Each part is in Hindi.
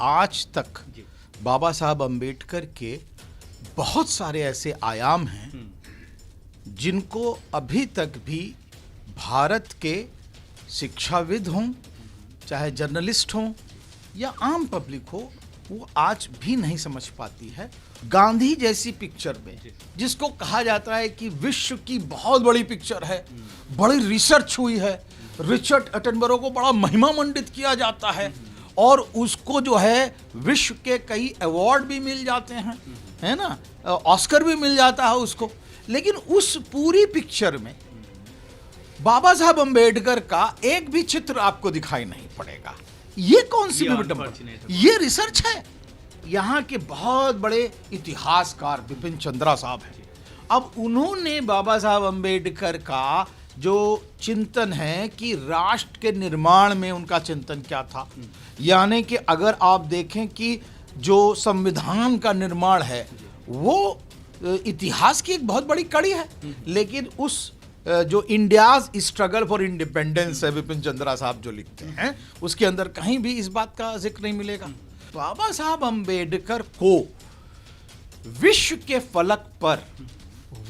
आज तक बाबा साहब अम्बेडकर के बहुत सारे ऐसे आयाम हैं जिनको अभी तक भी भारत के शिक्षाविद हों, चाहे जर्नलिस्ट हों या आम पब्लिक हो, वो आज भी नहीं समझ पाती है। गांधी जैसी पिक्चर में, जिसको कहा जाता है कि विश्व की बहुत बड़ी पिक्चर है, बड़ी रिसर्च हुई है, रिचर्ड एटनबरो को बड़ा महिमा मंडित किया जाता है और उसको जो है विश्व के कई अवार्ड भी मिल जाते हैं, है ना, ऑस्कर भी मिल जाता है उसको। लेकिन उस पूरी पिक्चर में बाबा साहब अम्बेडकर का एक भी चित्र आपको दिखाई नहीं पड़ेगा। ये कौन सी विडंबना, ये रिसर्च है। यहाँ के बहुत बड़े इतिहासकार बिपिन चंद्रा साहब हैं। अब उन्होंने बाबा साहब अम्बेडकर का जो चिंतन है कि राष्ट्र के निर्माण में उनका चिंतन क्या था, यानी कि अगर आप देखें कि जो संविधान का निर्माण है वो इतिहास की एक बहुत बड़ी कड़ी है, लेकिन उस जो इंडियाज स्ट्रगल फॉर इंडिपेंडेंस है बिपिन चंद्रा साहब जो लिखते हैं, उसके अंदर कहीं भी इस बात का जिक्र नहीं मिलेगा। बाबा साहब अम्बेडकर को विश्व के फलक पर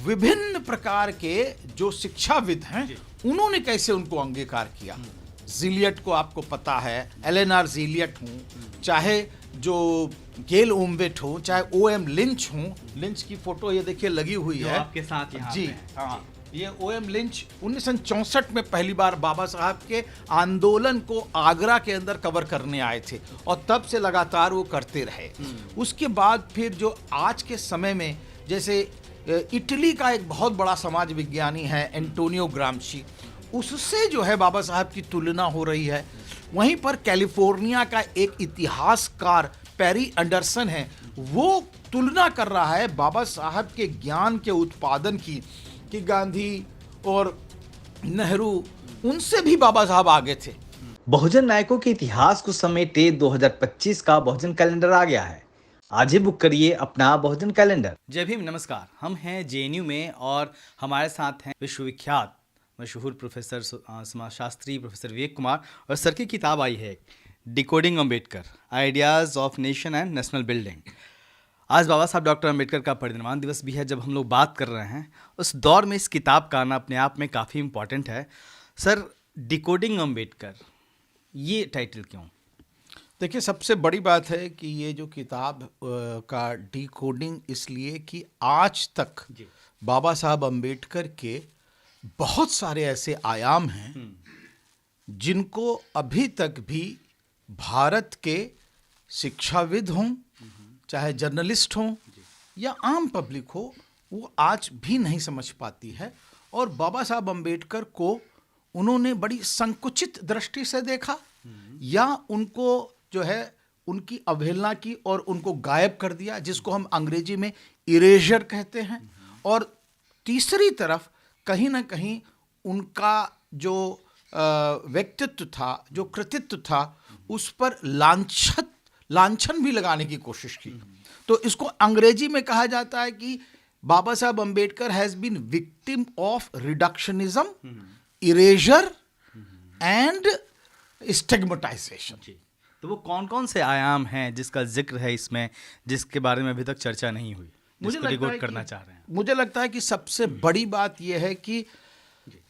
विभिन्न प्रकार के जो शिक्षाविद हैं उन्होंने कैसे उनको अंगीकार किया। जिलियट को आपको पता है, एलेनार जिलियट हूँ, चाहे जो गेल ओम्वेट हो, चाहे O.M. लिंच हूँ। लिंच की फोटो ये देखिए लगी हुई है आपके साथ यहाँ जी। हाँ, ये O.M. लिंच 1964 में पहली बार बाबा साहब के आंदोलन को आगरा के अंदर कवर करने आए थे और तब से लगातार वो करते रहे। उसके बाद फिर जो आज के समय में, जैसे इटली का एक बहुत बड़ा समाज विज्ञानी है एंटोनियो ग्रामशी, उससे जो है बाबा साहब की तुलना हो रही है। वहीं पर कैलिफोर्निया का एक इतिहासकार पेरी एंडरसन है, वो तुलना कर रहा है बाबा साहब के ज्ञान के उत्पादन की कि गांधी और नेहरू उनसे भी बाबा साहब आगे थे। बहुजन नायकों के इतिहास को समेटे 2025 का बहुजन कैलेंडर आ गया है। आज ही बुक करिए अपना बहुजन कैलेंडर। जय भीम, नमस्कार। हम हैं JNU में और हमारे साथ हैं विश्वविख्यात मशहूर प्रोफेसर समाजशास्त्री प्रोफेसर विवेक कुमार, और सर की किताब आई है decoding Ambedkar, ideas of nation and national building. आज बाबा साहब डॉक्टर अम्बेडकर का परिनिर्वाण दिवस भी है। जब हम लोग बात कर रहे हैं उस दौर में इस किताब का आना अपने आप में काफ़ी इम्पॉर्टेंट है। सर, डिकोडिंग अम्बेडकर, ये टाइटल क्यों? देखिए, सबसे बड़ी बात है कि ये जो किताब का डिकोडिंग इसलिए कि आज तक बाबा साहब अम्बेडकर के बहुत सारे ऐसे आयाम हैं जिनको अभी तक भी भारत के शिक्षाविद हों, चाहे जर्नलिस्ट हों या आम पब्लिक हो, वो आज भी नहीं समझ पाती है। और बाबा साहब अम्बेडकर को उन्होंने बड़ी संकुचित दृष्टि से देखा या उनको जो है उनकी अवहेलना की और उनको गायब कर दिया, जिसको हम अंग्रेजी में इरेजर कहते हैं। और तीसरी तरफ कहीं ना कहीं उनका जो व्यक्तित्व था, जो कृतित्व था, उस पर लांछन भी लगाने की कोशिश की। तो इसको अंग्रेजी में कहा जाता है कि Babasaheb Ambedkar has been victim of reductionism, erasure and stigmatization. तो वो कौन कौन से आयाम हैं जिसका जिक्र है इसमें, जिसके बारे में अभी तक चर्चा नहीं हुई, जिसको रिकॉर्ड करना चाह रहे हैं? मुझे लगता है कि सबसे बड़ी बात यह है कि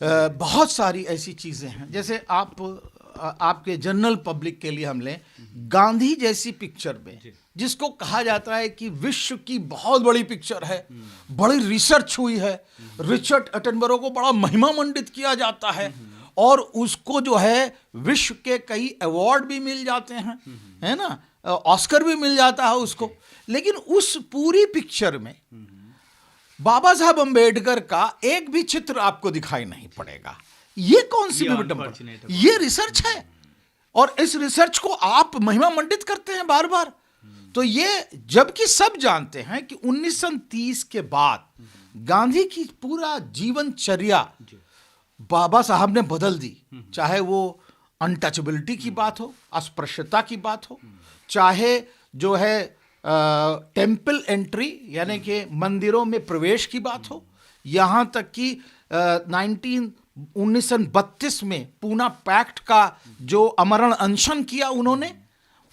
बहुत सारी ऐसी चीज़ें हैं, जैसे आपके जनरल पब्लिक के लिए हम लें, गांधी जैसी पिक्चर में, जिसको कहा जाता है कि विश्व की बहुत बड़ी पिक्चर है, बड़ी रिसर्च हुई है, रिचर्ड एटनबरो को बड़ा महिमा मंडित किया जाता है और उसको जो है विश्व के कई अवार्ड भी मिल जाते हैं, है ना, ऑस्कर भी मिल जाता है उसको। लेकिन उस पूरी पिक्चर में बाबा साहब अम्बेडकर का एक भी चित्र आपको दिखाई नहीं पड़ेगा। ये कौन सी विडंबना, ये रिसर्च है और इस रिसर्च को आप महिमा मंडित करते हैं बार बार। तो ये, जबकि सब जानते हैं कि 1930 के बाद गांधी की पूरा जीवनचर्या बाबा साहब ने बदल दी, चाहे वो अनटचेबिलिटी की बात हो, अस्पृश्यता की बात हो, चाहे जो है टेम्पल एंट्री यानी कि मंदिरों में प्रवेश की बात हो, यहाँ तक कि 1932 में पूना पैक्ट का जो आमरण अनशन किया उन्होंने,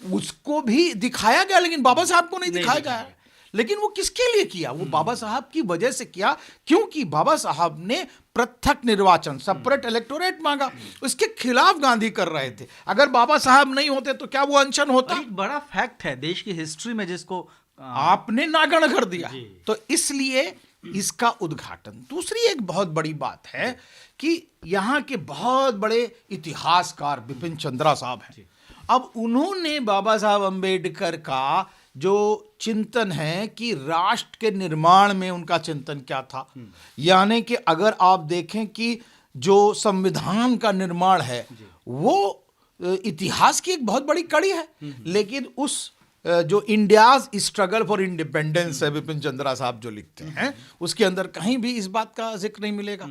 उसको भी दिखाया गया, लेकिन बाबा साहब को नहीं दिखाया गया। लेकिन वो किसके लिए किया? वो बाबा साहब की वजह से किया, क्योंकि बाबा साहब ने पृथक निर्वाचन, सेपरेट इलेक्टोरेट मांगा। उसके खिलाफ गांधी कर रहे थे। अगर बाबा साहब नहीं होते तो क्या वो अनशन होता? एक बड़ा फैक्ट है देश की हिस्ट्री में, जिसको आपने नागण कर दिया। तो इसलिए इसका उद्घाटन। दूसरी एक बहुत बड़ी बात है कि यहाँ के बहुत बड़े इतिहासकार बिपिन चंद्रा साहब हैं। अब उन्होंने बाबा साहब अंबेडकर का जो चिंतन है कि राष्ट्र के निर्माण में उनका चिंतन क्या था, यानी कि अगर आप देखें कि जो संविधान का निर्माण है वो इतिहास की एक बहुत बड़ी कड़ी है, लेकिन उस जो इंडियाज स्ट्रगल फॉर इंडिपेंडेंस है बिपिन चंद्रा साहब जो लिखते हैं, उसके अंदर कहीं भी इस बात का जिक्र नहीं मिलेगा।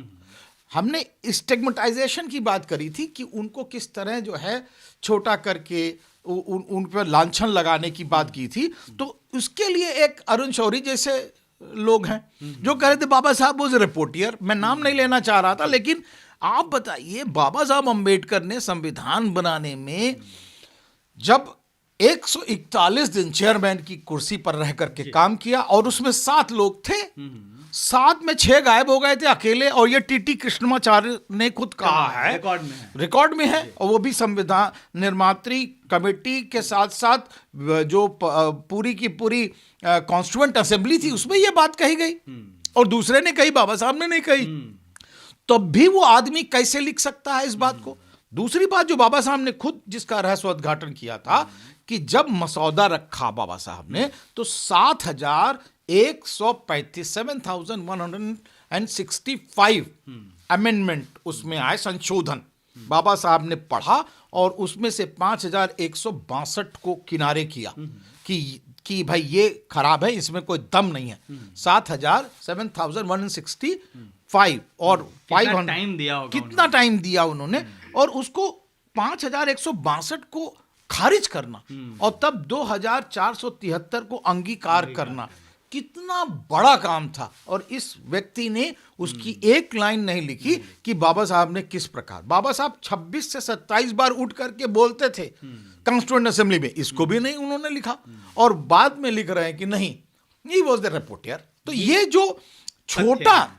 हमने स्टिग्मेटाइजेशन की बात करी थी कि उनको किस तरह जो है छोटा करके उन पर लांछन लगाने की बात की थी। तो उसके लिए एक अरुण शौरी जैसे लोग हैं जो कह रहे थे बाबा साहब वो रिपोर्टियर, मैं नाम नहीं लेना चाह रहा था, लेकिन आप बताइए बाबा साहब अंबेडकर ने संविधान बनाने में जब 141 दिन चेयरमैन की कुर्सी पर रह करके काम किया, और उसमें 7 लोग थे, 7 में 6 गायब हो गए थे अकेले, और ये टीटी कृष्णमाचार्य ने खुद कहा है, रिकॉर्ड में है, और वो भी संविधान निर्मात्री कमेटी के साथ साथ जो पूरी की पूरी कॉन्स्टिट्यूएंट असेंबली थी उसमें ये बात कही गई, और दूसरे ने कही, बाबा साहब ने नहीं कही। तब भी वो आदमी कैसे लिख सकता है इस बात को? दूसरी बात जो बाबा साहब ने खुद जिसका रहस्योद्घाटन किया था कि जब मसौदा रखा बाबा साहब ने तो 7,165 अमेंडमेंट उसमें आए, संशोधन बाबा साहब ने पढ़ा, और उसमें से 5,162 को किनारे किया कि भाई ये खराब है, इसमें कोई दम नहीं है। 7,165 और 500 टाइम दिया होगा, कितना टाइम दिया उन्होंने, और उसको 5,162 को खारिज करना और तब 2,473 को अंगीकार करना कितना बड़ा काम था। और इस व्यक्ति ने उसकी एक लाइन नहीं लिखी कि बाबा साहब ने किस प्रकार, बाबा साहब 26 से 27 बार उठ करके बोलते थे कॉन्स्टिट्यूएंट असेंबली में, इसको भी नहीं उन्होंने लिखा, और बाद में लिख रहे हैं कि नहीं, ही वॉज द रिपोर्टर। तो ये जो छोटा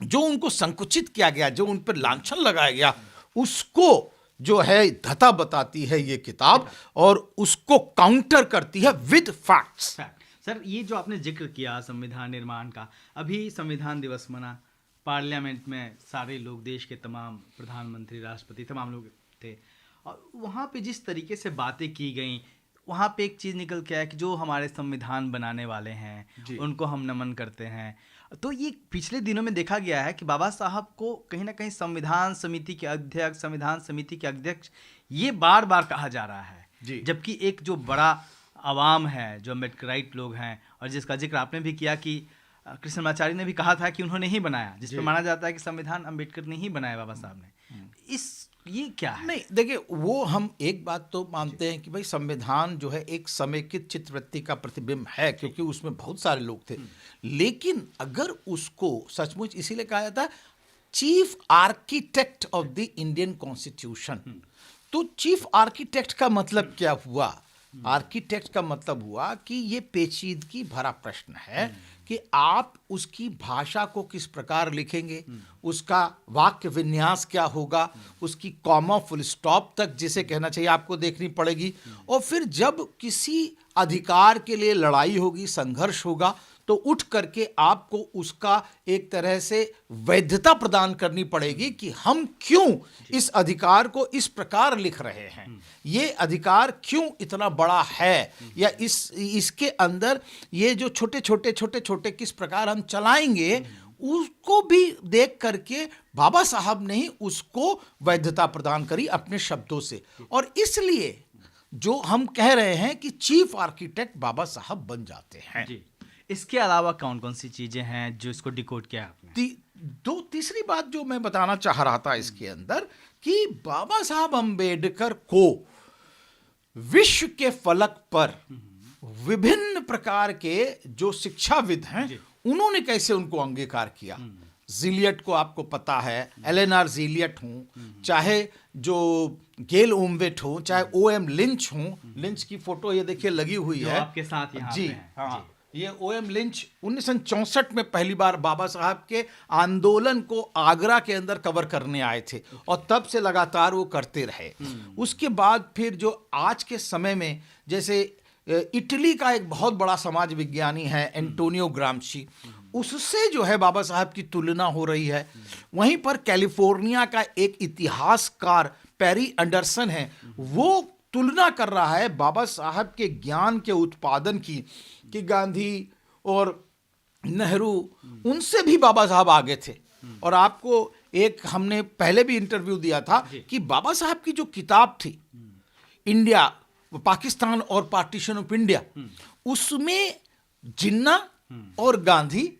जो उनको संकुचित किया गया, जो उन पर लांछन लगाया गया, उसको जो है धता बताती है ये किताब, और उसको काउंटर करती है विद फैक्ट्स। सर, ये जो आपने जिक्र किया संविधान निर्माण का, अभी संविधान दिवस मना, पार्लियामेंट में सारे लोग, देश के तमाम प्रधानमंत्री, राष्ट्रपति, तमाम लोग थे, और वहाँ पे जिस तरीके से बातें की गई, वहाँ पे एक चीज़ निकल के आया कि जो हमारे संविधान बनाने वाले हैं उनको हम नमन करते हैं। तो ये पिछले दिनों में देखा गया है कि बाबा साहब को कहीं ना कहीं संविधान समिति के अध्यक्ष, संविधान समिति के अध्यक्ष ये बार बार कहा जा रहा है, जबकि एक जो बड़ा आवाम है, जो अम्बेडकराइट लोग हैं, और जिसका जिक्र आपने भी किया कि कृष्णमाचार्य ने भी कहा था कि उन्होंने ही बनाया, जिस पर माना जाता है कि संविधान अम्बेडकर ने ही बनाया, बाबा साहब ने। ये क्या है? नहीं, देखिए, वो हम एक बात तो मानते हैं कि भाई संविधान जो है एक समेकित चित्रवृत्ति का प्रतिबिंब है, क्योंकि उसमें बहुत सारे लोग थे, लेकिन अगर उसको सचमुच इसीलिए कहा जाता है chief architect of the Indian constitution, तो चीफ आर्किटेक्ट का मतलब क्या हुआ? आर्किटेक्ट का मतलब हुआ कि ये पेचीदगी भरा प्रश्न है कि आप उसकी भाषा को किस प्रकार लिखेंगे, उसका वाक्य विन्यास क्या होगा, उसकी कॉमा फुल स्टॉप तक जिसे कहना चाहिए आपको देखनी पड़ेगी, और फिर जब किसी अधिकार के लिए लड़ाई होगी, संघर्ष होगा, तो उठ करके आपको उसका एक तरह से वैधता प्रदान करनी पड़ेगी कि हम क्यों इस अधिकार को इस प्रकार लिख रहे हैं, ये अधिकार क्यों इतना बड़ा है, या इसके अंदर ये जो छोटे छोटे किस प्रकार हम चलाएंगे, उसको भी देख करके बाबा साहब ने ही उसको वैधता प्रदान करी अपने शब्दों से। और इसलिए जो हम कह रहे हैं कि चीफ आर्किटेक्ट बाबा साहब बन जाते हैं। इसके अलावा कौन कौन सी चीजें हैं जो इसको डिकोड किया आपने? तीसरी बात जो मैं बताना चाह रहा था इसके अंदर कि बाबा साहब अंबेडकर को विश्व के फलक पर विभिन्न प्रकार के जो शिक्षाविद हैं उन्होंने कैसे उनको अंगीकार किया। जिलियट को आपको पता है, एलेनार जिलियट हूँ, चाहे जो गेल ओमवेट हो, चाहे O.M. लिंच हूँ। लिंच की फोटो ये देखिए लगी हुई है आपके साथ यहाँ जी। पे हैं। हाँ, ये O.M. लिंच 1964 में पहली बार बाबा साहब के आंदोलन को आगरा के अंदर कवर करने आए थे और तब से लगातार वो करते रहे। उसके बाद फिर जो आज के समय में, जैसे इटली का एक बहुत बड़ा समाज विज्ञानी है एंटोनियो ग्रामशी, उससे जो है बाबा साहब की तुलना हो रही है। वहीं पर कैलिफोर्निया का एक इतिहासकार पेरी एंडरसन है, वो तुलना कर रहा है बाबा साहब के ज्ञान के उत्पादन की, कि गांधी और नेहरू उनसे भी बाबा साहब आगे थे। और आपको एक हमने पहले भी इंटरव्यू दिया था कि बाबा साहब की जो किताब थी इंडिया, पाकिस्तान और पार्टीशन ऑफ इंडिया, उसमें जिन्ना और गांधी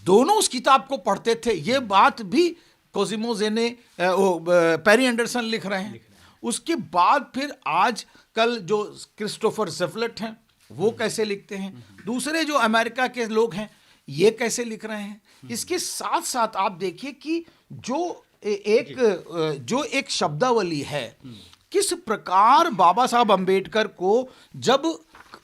दोनों उस किताब को पढ़ते थे। ये बात भी कोसिमो ने पेरी एंडरसन लिख रहे हैं। उसके बाद फिर आज कल जो क्रिस्टोफर ज़ेफलेट हैं वो कैसे लिखते हैं, दूसरे जो अमेरिका के लोग हैं ये कैसे लिख रहे हैं। इसके साथ साथ आप देखिए कि जो एक शब्दावली है, किस प्रकार बाबा साहब अंबेडकर को जब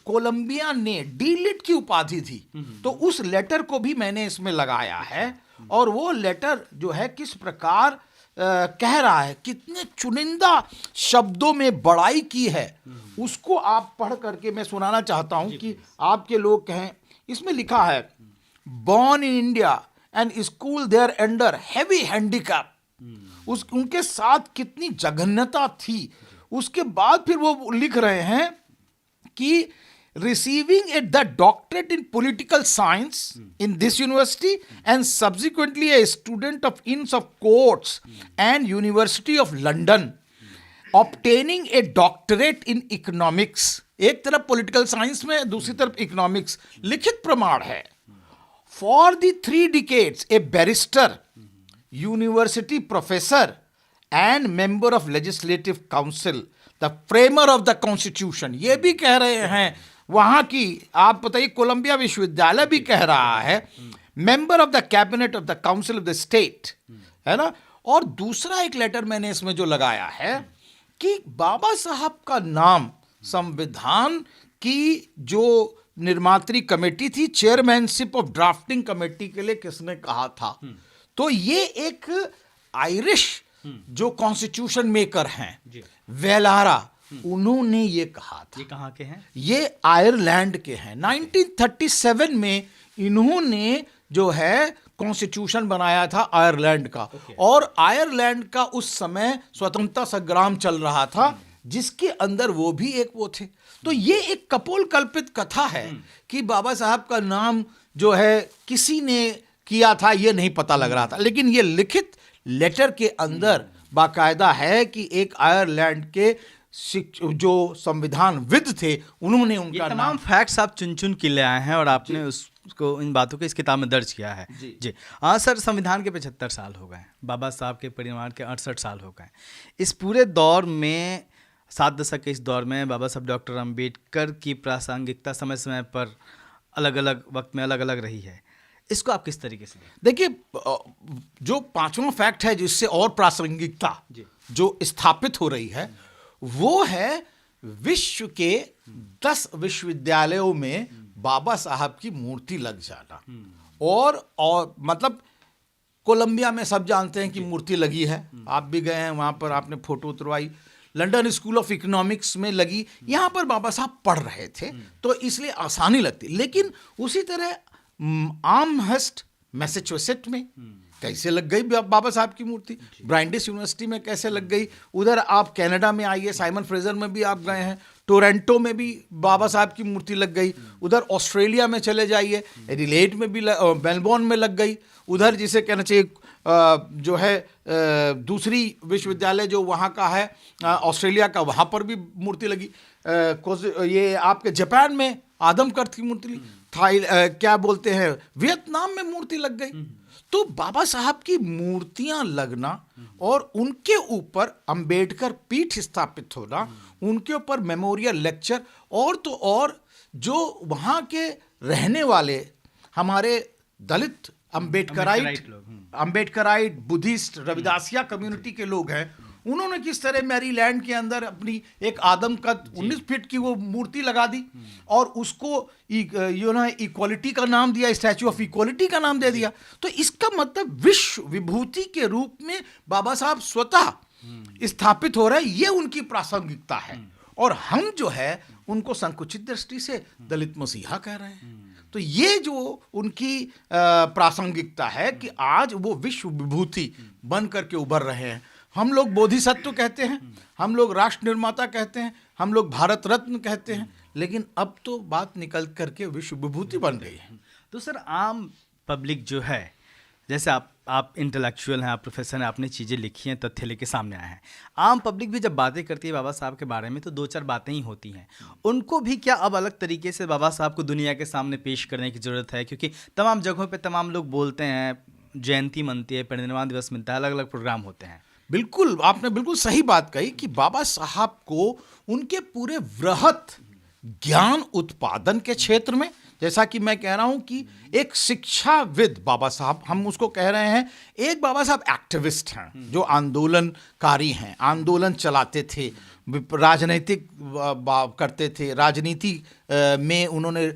कोलंबिया ने डी.लिट की उपाधि दी तो उस लेटर को भी मैंने इसमें लगाया है। और वो लेटर जो है किस प्रकार कह रहा है, कितने चुनिंदा शब्दों में बड़ाई की है, उसको आप पढ़ करके मैं सुनाना चाहता हूं कि आपके लोग कहें। इसमें लिखा है, born in India and school there under heavy handicap. उनके साथ कितनी जघन्यता थी। उसके बाद फिर वो लिख रहे हैं कि receiving the doctorate in political science in this university and subsequently a student of Inns of Courts and University of London, obtaining a doctorate in economics। एक तरफ political science में, दूसरी तरफ economics, लिखित प्रमाण है। For the 3 decades a barrister, university professor and member of legislative council, the framer of the constitution। ये भी कह रहे हैं वहां की, आप बताइए कोलंबिया विश्वविद्यालय भी कह रहा है, member of the cabinet of the council of the state, है ना। और दूसरा एक लेटर मैंने इसमें जो लगाया है कि बाबा साहब का नाम संविधान की जो निर्मात्री कमेटी थी, चेयरमैनशिप ऑफ ड्राफ्टिंग कमेटी के लिए किसने कहा था, तो ये एक आयरिश जो कॉन्स्टिट्यूशन मेकर हैं वेलारा, उन्होंने ये कहा था। ये कहाँ के हैं? ये आयरलैंड के हैं। 1937 में इन्होंने जो है कॉन्स्टिट्यूशन बनाया था आयरलैंड का। और आयरलैंड का उस समय स्वतंत्रता संग्राम चल रहा था, जिसके अंदर वो भी एक वो थे। तो ये एक कपोल कल्पित कथा है कि बाबा साहब का नाम जो है किसी ने किया था, ये नहीं पता लग रहा था। लेकिन ये लिखित लेटर के अंदर बाकायदा है कि एक आयरलैंड के जो संविधान विद थे, उन्होंने उनका तमाम फैक्ट्स आप चुन चुन के ले आए हैं और आपने उसको, इन बातों को इस किताब में दर्ज किया है। जी हाँ सर, संविधान के 75 साल हो गए, बाबा साहब के परिवार के 68 साल हो गए। इस पूरे दौर में, 7 दशक के इस दौर में बाबा साहब डॉक्टर अम्बेडकर की प्रासंगिकता समय समय पर अलग अलग वक्त में अलग अलग रही है। इसको आप किस तरीके से देखिए, जो 5वां फैक्ट है जिससे और प्रासंगिकता जो स्थापित हो रही है, वो है विश्व के 10 विश्वविद्यालयों में बाबा साहब की मूर्ति लग जाना। और मतलब कोलंबिया में सब जानते हैं कि मूर्ति लगी है, आप भी गए हैं वहाँ पर, आपने फोटो उतरवाई। लंदन स्कूल ऑफ इकोनॉमिक्स में लगी, यहाँ पर बाबा साहब पढ़ रहे थे तो इसलिए आसानी लगती। लेकिन उसी तरह आर्महर्स्ट मैसेच्यूसेट्स में कैसे लग गई बाबा साहब की मूर्ति, ब्रांडिस यूनिवर्सिटी में कैसे लग गई, उधर आप कनाडा में आइए, साइमन फ्रेजर में भी आप गए हैं, टोरंटो में भी बाबा साहब की मूर्ति लग गई, उधर ऑस्ट्रेलिया में चले जाइए, एडिलेड में भी, मेलबोर्न में लग गई, उधर जिसे कहना चाहिए जो है दूसरी विश्वविद्यालय जो वहाँ का है ऑस्ट्रेलिया का, वहाँ पर भी मूर्ति लगी। ये आपके जापान में आदमकद की मूर्ति, क्या बोलते हैं, वियतनाम में मूर्ति लग गई। तो बाबा साहब की मूर्तियां लगना और उनके ऊपर अंबेडकर पीठ स्थापित होना, उनके ऊपर मेमोरियल लेक्चर, और तो और जो वहाँ के रहने वाले हमारे दलित अंबेडकराइट अंबेडकराइट, बुद्धिस्ट, रविदासिया कम्युनिटी के लोग हैं, उन्होंने किस तरह मैरीलैंड के अंदर अपनी एक आदम कद 19 फीट की वो मूर्ति लगा दी और उसको इक्वालिटी का नाम दिया, स्टैचू ऑफ इक्वालिटी का नाम दे दिया। तो इसका मतलब विश्व विभूति के रूप में बाबा साहब स्वतः स्थापित हो रहे हैं, ये उनकी प्रासंगिकता है। और हम जो है उनको संकुचित दृष्टि से दलित मसीहा कह रहे हैं। तो ये जो उनकी प्रासंगिकता है कि आज वो विश्व विभूति बन करके उभर रहे हैं। हम लोग बोधिसत्व कहते हैं, हम लोग राष्ट्र निर्माता कहते हैं, हम लोग भारत रत्न कहते हैं, लेकिन अब तो बात निकल करके विश्व विभूति बन गई है। तो सर आम पब्लिक जो है, जैसे आप इंटेलेक्चुअल हैं, आप प्रोफेसर हैं, आपने चीज़ें लिखी हैं, तथ्य लेके सामने आए हैं, आम पब्लिक भी जब बातें करती है बाबा साहब के बारे में तो 2-4 बातें ही होती हैं। उनको भी क्या अब अलग तरीके से बाबा साहब को दुनिया के सामने पेश करने की ज़रूरत है? क्योंकि तमाम जगहों पे तमाम लोग बोलते हैं, जयंती मनती है, परिनिर्वाण दिवस मिलता है, अलग अलग प्रोग्राम होते हैं। बिल्कुल, आपने बिल्कुल सही बात कही कि बाबा साहब को उनके पूरे वृहत ज्ञान उत्पादन के क्षेत्र में, जैसा कि मैं कह रहा हूं कि एक शिक्षाविद बाबा साहब, हम उसको कह रहे हैं, एक बाबा साहब एक्टिविस्ट हैं जो आंदोलनकारी हैं, आंदोलन चलाते थे, राजनीतिक करते थे, राजनीति में उन्होंने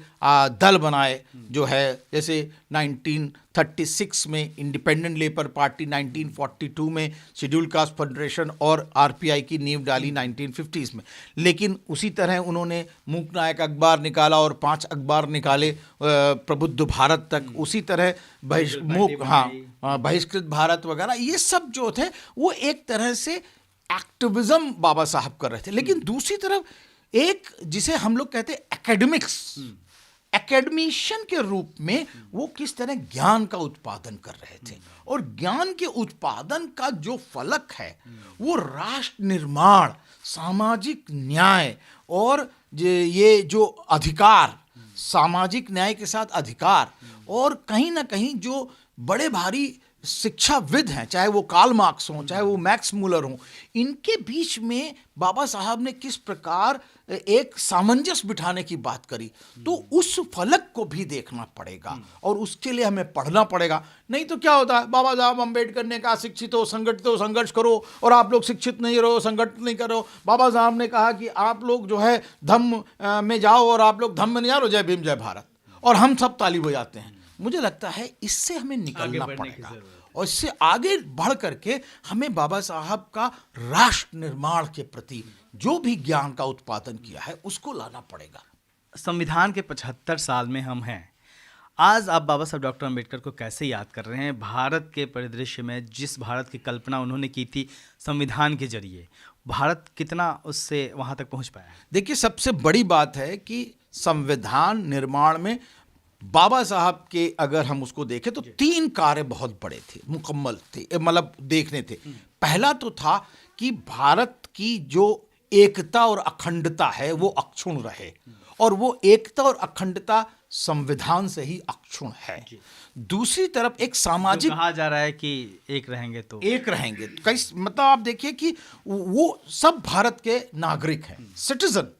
दल बनाए, जो है जैसे 1936 में इंडिपेंडेंट लेबर पार्टी, 1942 में शेड्यूल कास्ट फेडरेशन और आरपीआई की नींव डाली 1950s में। लेकिन उसी तरह उन्होंने मूकनायक अखबार निकाला और 5 अखबार निकाले प्रबुद्ध भारत तक, उसी तरह बहिष्कृत भारत वगैरह, ये सब जो थे वो एक तरह से एक्टिविज्म बाबा साहब कर रहे थे। लेकिन दूसरी तरफ एक जिसे हम लोग कहते हैं एकेडमिशियन के रूप में वो किस तरह ज्ञान का उत्पादन कर रहे थे, और ज्ञान के उत्पादन का जो फलक है वो राष्ट्र निर्माण, सामाजिक न्याय और ये जो अधिकार, सामाजिक न्याय के साथ अधिकार, और कहीं ना कहीं जो बड़े भारी शिक्षाविद हैं, चाहे वो कार्ल मार्क्स हों, चाहे वो मैक्स मुलर हों, इनके बीच में बाबा साहब ने किस प्रकार एक सामंजस्य बिठाने की बात करी। तो उस फलक को भी देखना पड़ेगा और उसके लिए हमें पढ़ना पड़ेगा। नहीं तो क्या होता है, बाबा साहब अम्बेडकर ने कहा शिक्षित हो, संगठित हो, संघर्ष करो, और आप लोग शिक्षित नहीं रहो, संगठित नहीं करो। बाबा साहब ने कहा कि आप लोग जो है धम्म में जाओ और आप लोग धम्म में नहीं जा रहे, जय भीम जय भारत, और हम सब ताली बजाते हैं। मुझे लगता है इससे हमें निकलना पड़ेगा और इससे आगे बढ़ करके हमें बाबा साहब का राष्ट्र निर्माण के प्रति जो भी ज्ञान का उत्पादन किया है उसको लाना पड़ेगा। संविधान के 75 साल में हम हैं। आज आप बाबा साहब डॉक्टर अम्बेडकर को कैसे याद कर रहे हैं? भारत के परिदृश्य में जिस भारत की कल्पना उन्होंने की थी संविधान के जरिए, भारत कितना उससे वहाँ तक पहुँच पाया है? देखिए, सबसे बड़ी बात है कि संविधान निर्माण में बाबा साहब के अगर हम उसको देखें तो 3 कार्य बहुत बड़े थे, मुकम्मल थे, मतलब देखने थे। पहला तो था कि भारत की जो एकता और अखंडता है वो अक्षुण्ण रहे, और वो एकता और अखंडता संविधान से ही अक्षुण्ण है। दूसरी तरफ एक सामाजिक, कहा जा रहा है कि एक रहेंगे तो एक रहेंगे, कई मतलब आप देखिए कि वो सब भारत के नागरिक हैं, सिटीजन।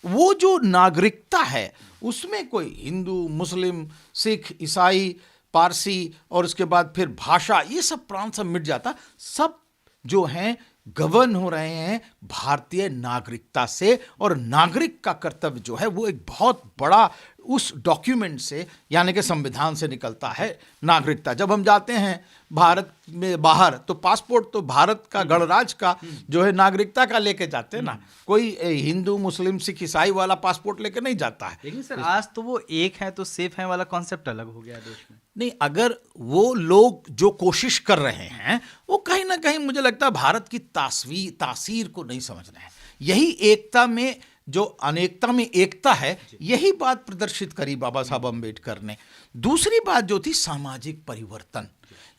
वो जो नागरिकता है उसमें कोई हिंदू, मुस्लिम, सिख, ईसाई, पारसी और उसके बाद फिर भाषा, ये सब प्रांत सब मिट जाता, सब जो हैं गवर्न हो रहे हैं भारतीय नागरिकता से। और नागरिक का कर्तव्य जो है वो एक बहुत बड़ा उस डॉक्यूमेंट से यानी कि संविधान से निकलता है, नागरिकता। जब हम जाते हैं भारत में बाहर तो पासपोर्ट तो भारत का गणराज्य का जो है नागरिकता का लेके जाते हैं ना, कोई हिंदू, मुस्लिम, सिख, ईसाई वाला पासपोर्ट लेके नहीं जाता है। लेकिन सर आज तो वो एक है तो सेफ है वाला कॉन्सेप्ट अलग हो गया देश में। नहीं, अगर वो लोग जो कोशिश कर रहे हैं वो कहीं ना कहीं मुझे लगता है भारत की तासीर को नहीं समझ रहे हैं। यही एकता में जो अनेकता में एकता है, यही बात प्रदर्शित करी बाबा साहब अम्बेडकर ने। दूसरी बात जो थी सामाजिक परिवर्तन,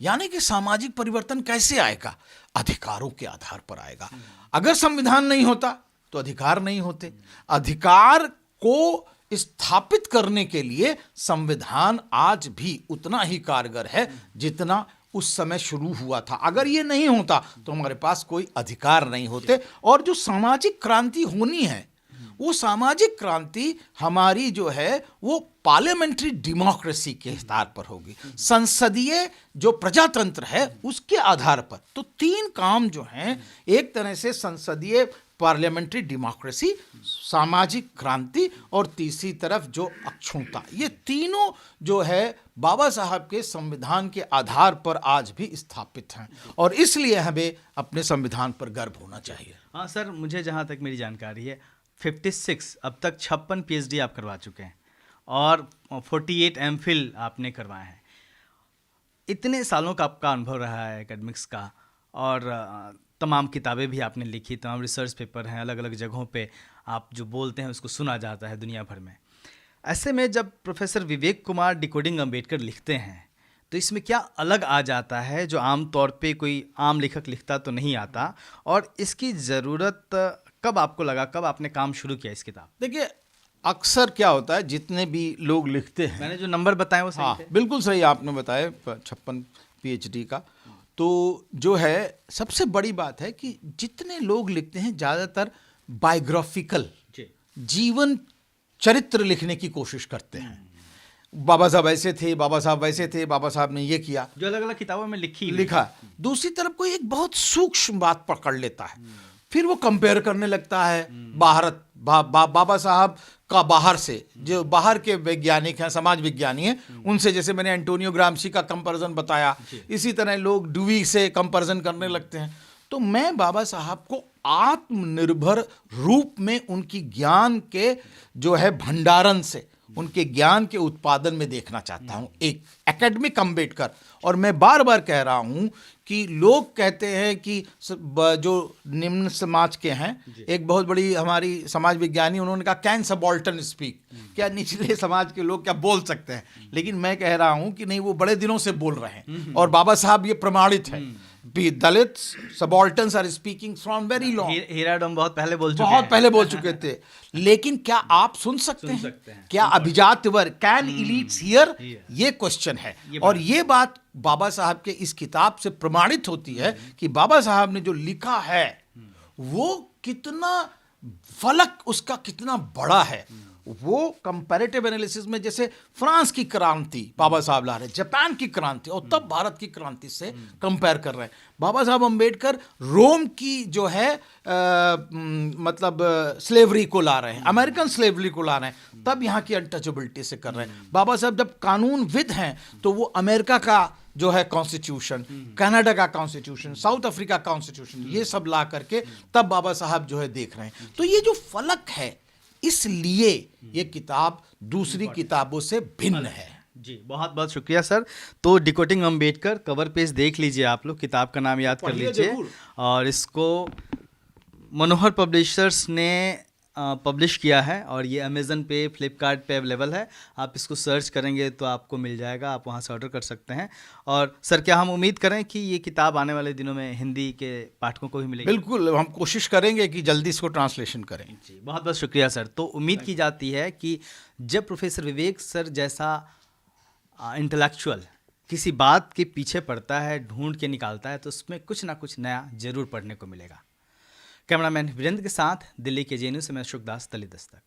यानी कि सामाजिक परिवर्तन कैसे आएगा? अधिकारों के आधार पर आएगा। अगर संविधान नहीं होता तो अधिकार नहीं होते। अधिकार को स्थापित करने के लिए संविधान आज भी उतना ही कारगर है जितना उस समय शुरू हुआ था। अगर ये नहीं होता तो हमारे पास कोई अधिकार नहीं होते। और जो सामाजिक क्रांति होनी है वो सामाजिक क्रांति हमारी जो है वो पार्लियामेंट्री डेमोक्रेसी के आधार पर होगी, संसदीय जो प्रजातंत्र है उसके आधार पर। तो 3 काम जो हैं, एक तरह से संसदीय पार्लियामेंट्री डेमोक्रेसी, सामाजिक क्रांति और तीसरी तरफ जो अक्षुण्णता, ये तीनों जो है बाबा साहब के संविधान के आधार पर आज भी स्थापित हैं और इसलिए हमें अपने संविधान पर गर्व होना चाहिए। हाँ सर, मुझे जहाँ तक मेरी जानकारी है 56 अब तक 56 PhD आप करवा चुके हैं और 48 MPhil आपने करवाए हैं। इतने सालों का आपका अनुभव रहा है एकेडमिक्स का और तमाम किताबें भी आपने लिखी, तमाम रिसर्च पेपर हैं, अलग अलग जगहों पे आप जो बोलते हैं उसको सुना जाता है दुनिया भर में। ऐसे में जब प्रोफेसर विवेक कुमार डिकोडिंग अम्बेडकर लिखते हैं तो इसमें क्या अलग आ जाता है जो आम तौर पे कोई आम लेखक लिखता तो नहीं आता, और इसकी ज़रूरत कब आपको लगा, कब आपने काम शुरू किया इस किताब? देखिए, अक्सर क्या होता है, जितने भी लोग लिखते हैं, मैंने जो नंबर बताए वो सही थे? बिल्कुल सही आपने बताया, 56 PhD का। तो जो है सबसे बड़ी बात है कि जितने लोग लिखते हैं ज़्यादातर बायोग्राफिकल जीवन चरित्र लिखने की कोशिश करते हैं। बाबा साहब ऐसे थे, बाबा साहब वैसे थे, बाबा साहब ने ये किया, जो अलग अलग किताबों में लिखा। दूसरी तरफ कोई एक बहुत सूक्ष्म बात पकड़ लेता है, फिर वो कंपेयर करने लगता है बाबा साहब का बाहर से, जो बाहर के वैज्ञानिक हैं, समाज विज्ञानी हैं, उनसे, जैसे मैंने एंटोनियो ग्राम्शी का कंपैरिजन बताया, इसी तरह लोग ड्यूई से कंपैरिजन करने लगते हैं। तो मैं बाबा साहब को आत्मनिर्भर रूप में उनकी ज्ञान के जो है भंडारण से, उनके ज्ञान के उत्पादन में देखना चाहता हूं, एक एकेडमिक अम्बेडकर। और मैं बार बार कह रहा हूं कि लोग कहते हैं कि जो निम्न समाज के हैं, एक बहुत बड़ी हमारी समाज विज्ञानी, उन्होंने कहा कैन सबाल्टर्न स्पीक, क्या निचले समाज के लोग क्या बोल सकते हैं? लेकिन मैं कह रहा हूं कि नहीं, वो बड़े दिनों से बोल रहे हैं और बाबा साहब ये प्रमाणित है। दलित सबाल्टर्न्स are speaking from very long. हीराडोम बहुत पहले बोल चुके थे। लेकिन क्या आप सुन सकते हैं? क्या अभिजात वर्ग, कैन एलीट्स हियर? ये क्वेश्चन है। और ये बात बाबा साहब के इस किताब से प्रमाणित होती है कि बाबा साहब ने जो लिखा है वो कितना फलक उसका कितना बड़ा है। वो कंपैरेटिव एनालिसिस में जैसे फ्रांस की क्रांति बाबा साहब ला रहे हैं, जापान की क्रांति और तब भारत की क्रांति से कंपेयर कर रहे हैं। बाबा साहब अम्बेडकर रोम की जो है मतलब स्लेवरी को ला रहे हैं, अमेरिकन स्लेवरी को ला रहे हैं, तब यहाँ की अनटचेबिलिटी से कर रहे हैं। बाबा साहब जब कानूनविद हैं तो वो अमेरिका का जो है कॉन्स्टिट्यूशन, कनाडा का कॉन्स्टिट्यूशन, साउथ अफ्रीका कॉन्स्टिट्यूशन, ये सब ला करके तब बाबा साहब जो है देख रहे हैं। तो ये जो फलक है, इसलिए ये किताब दूसरी किताबों से भिन्न है। जी, बहुत बहुत शुक्रिया सर। तो डिकोडिंग अम्बेडकर कवर पेज देख लीजिए आप लोग, किताब का नाम याद कर लीजिए, और इसको मनोहर पब्लिशर्स ने पब्लिश किया है और ये अमेज़न पे, फ्लिपकार्ट पे अवेलेबल है। आप इसको सर्च करेंगे तो आपको मिल जाएगा, आप वहाँ से ऑर्डर कर सकते हैं। और सर, क्या हम उम्मीद करें कि ये किताब आने वाले दिनों में हिंदी के पाठकों को भी मिलेगी? बिल्कुल, हम कोशिश करेंगे कि जल्दी इसको ट्रांसलेशन करें। जी, बहुत बहुत शुक्रिया सर। तो उम्मीद की जाती है कि जब प्रोफेसर विवेक सर जैसा इंटेलेक्चुअल किसी बात के पीछे पड़ता है, ढूंढ के निकालता है, तो उसमें कुछ ना कुछ नया जरूर पढ़ने को मिलेगा। कैमरामैन वीरेंद्र के साथ दिल्ली के जेएनयू से मैं अशोक दास, दिल्ली दस्तक।